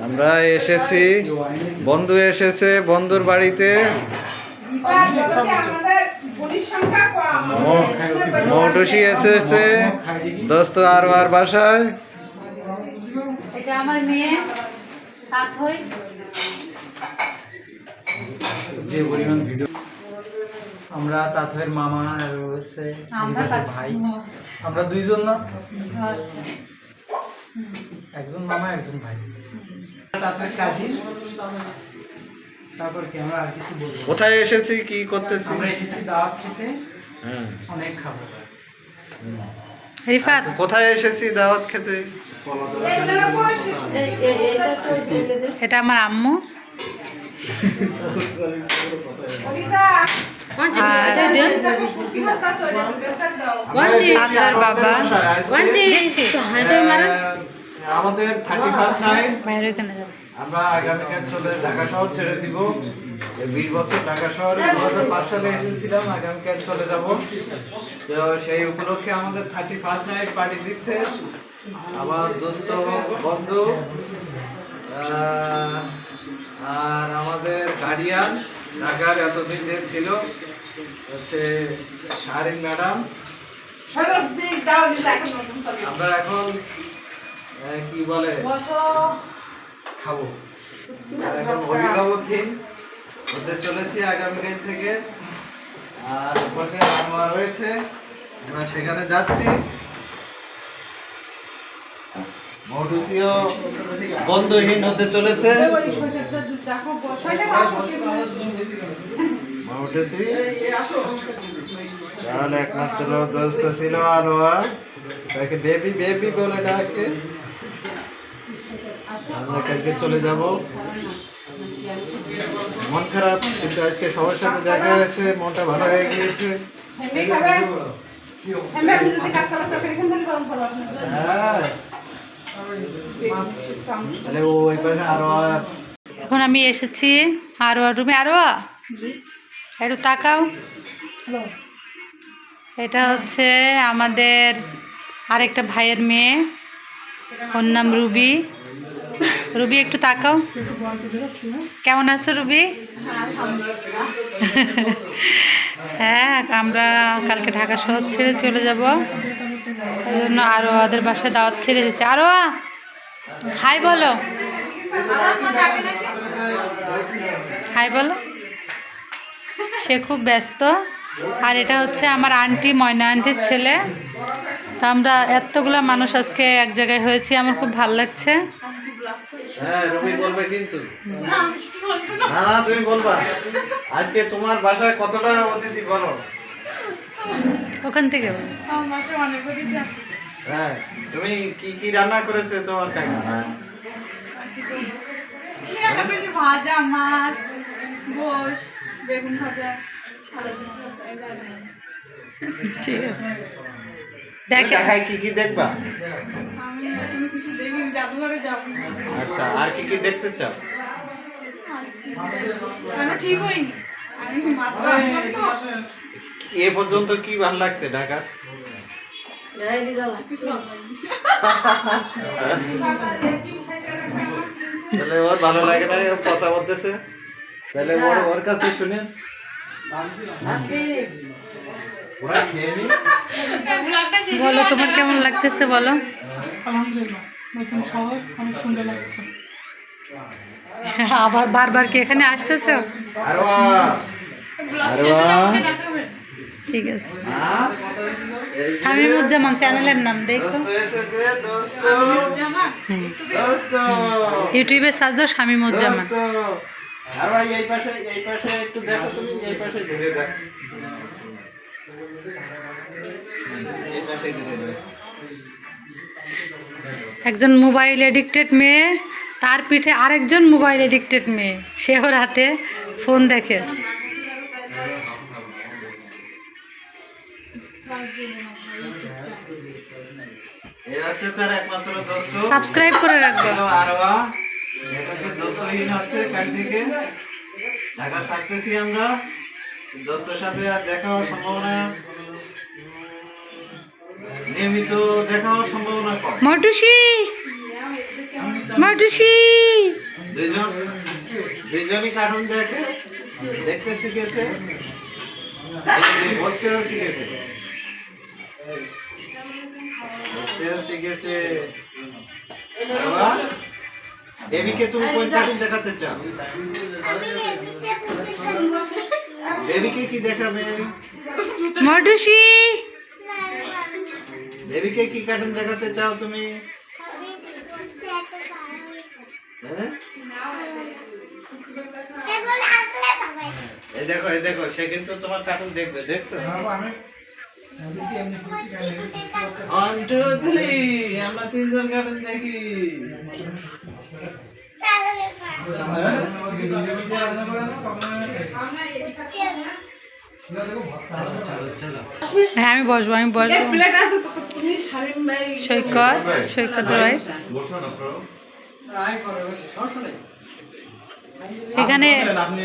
আমরা এসেছি, বন্ধু এসেছে বন্ধুর বাড়িতে। মৌটুসি এসেছে দোস্ত আর বাসায়। এটা আমার মেয়ে তাথই। যে পরিমাণ ভিডিও আমরা তাথের মামা আর হচ্ছে ভাই, আমরা দুইজন না, আচ্ছা একজন মামা একজন ভাই। তাথের কাজী। তারপর কি আমরা আর কিছু বলবো? কোথায় এসেছি, কি করতেছি? আমরা এসেছি দাওয়াত খেতে, অনেক খাবো। রিফাত, কোথায় এসেছি দাওয়াত খেতে? এটা আমার আম্মু। আমাদের 31st নাইট আমরা আগামীকাল চলে ঢাকা শহর ছেড়ে দিব। 20 বছর ঢাকা শহরে 2005 সালে এসেছিলাম, আগামীকাল চলে যাব। তো সেই উপলক্ষে আমাদের 31st নাইট পার্টি দিচ্ছে আমার দোস্ত বন্ধু আর আমাদের গার্ডিয়ান ঢাকার এতদিন যে ছিল হচ্ছে শারিন ম্যাডাম। আমরা এখন কি বলে খাবো, এখন অভিভাবকহীন হতে চলেছি আগামীকাল থেকে। আর ওখানে আমার রয়েছে, আমরা সেখানে যাচ্ছি। মৌটুসিও বন্ধুহীন হতে চলেছে। মৌটুসি তাহলে একমাত্র দোস্ত ছিল আলোয়া, তাকে বেবি বেবি বলে ডাকে। আমরা কালকে চলে যাব। মন খারাপ, কিন্তু আজকে সবার সাথে দেখা হয়েছে, মনটা ভালো হয়ে গিয়েছে। এখন আমি এসেছি আরোয়া রুমে। আরোয়া একটু তাকাও। এটা হচ্ছে আমাদের আরেকটা ভাইয়ের মেয়ে, ওর নাম রুবি। রুবি একটু তাকাও, কেমন আছো রুবি? হ্যাঁ, আমরা কালকে ঢাকা শহর ছেড়ে চলে যাব, এই জন্য আরও ওদের বাসায় দাওয়াত খেতে এসেছি। আরো হাই বলো, হাই বলো। সে খুব ব্যস্ত। আর এটা হচ্ছে আমার আন্টি, ময়না আন্টির ছেলে। তা আমরা এতগুলা মানুষ আজকে এক জায়গায় হয়েছি, আমার খুব ভালো লাগছে। হ্যাঁ, রবি বলবে কিন্তু। না না, তুমি বলবা আজকে তোমার বাসায় কতটা অতিথি বলো। ওখান থেকে হ্যাঁ, তুমি কি কি রান্না করেছে তোমার কাকা? ভাজা মাছ, গোশ, বেগুন ভাজা। ঠিক আছে, দেখায় কি কি দেখবা? আমি এখন কিছু দেখিনি, জাদুঘরে যাবো। আচ্ছা, আর কি কি দেখতে চাও? কেন ঠিক হয়নি, আমি মাত্র আসলাম তো। এ পর্যন্ত কি ভালো লাগছে ঢাকা? তাহলে ওর ভালো লাগে না, ও কথা বলতেছে। তাহলে ওর কাছে শুনে বলো তোমার কেমন লাগতেছে বলো। আলহামদুলিল্লাহ, নতুন শহর অনেক সুন্দর লাগছে। আবার বারবার কি এখানে আসতেছো? ঠিক আছে, শামীমুজ্জামান চ্যানেলের নাম দেখো, ইউটিউবে সার্চ দাও শামীমুজ্জামান। একজন মোবাইল এডিক্টেড মেয়ে, তার পিঠে আরেকজন মোবাইল এডিক্টেড মেয়ে, সে ওর হাতে ফোন দেখে। সাবস্ক্রাইব করে রাখবে। ঢাকা থাকতেছি আমরা, দোস্তের সাথে আর দেখা হওয়ার সম্ভাবনা নিয়মিত দেখা হওয়ার সম্ভাবনা কম। মটুসি মটুসি দুইজনই কার্টুন দেখতে শিখেছে, বসতেও শিখেছে, বেবিকে তুমি কোন কার্টুন দেখাতে চাও? বেবিকে কি দেখাবে? মটুসি বেবিকে কি কার্টুন দেখাতে চাও তুমি? হ্যাঁ? এই দেখো সে কিন্তু তোমার কার্টুন দেখবে, দেখছো? 1 2 3 আমরা তিনজন কার্টুন দেখি। হ্যাঁ আমি বসবো সৈকত রয় এখানে আপনি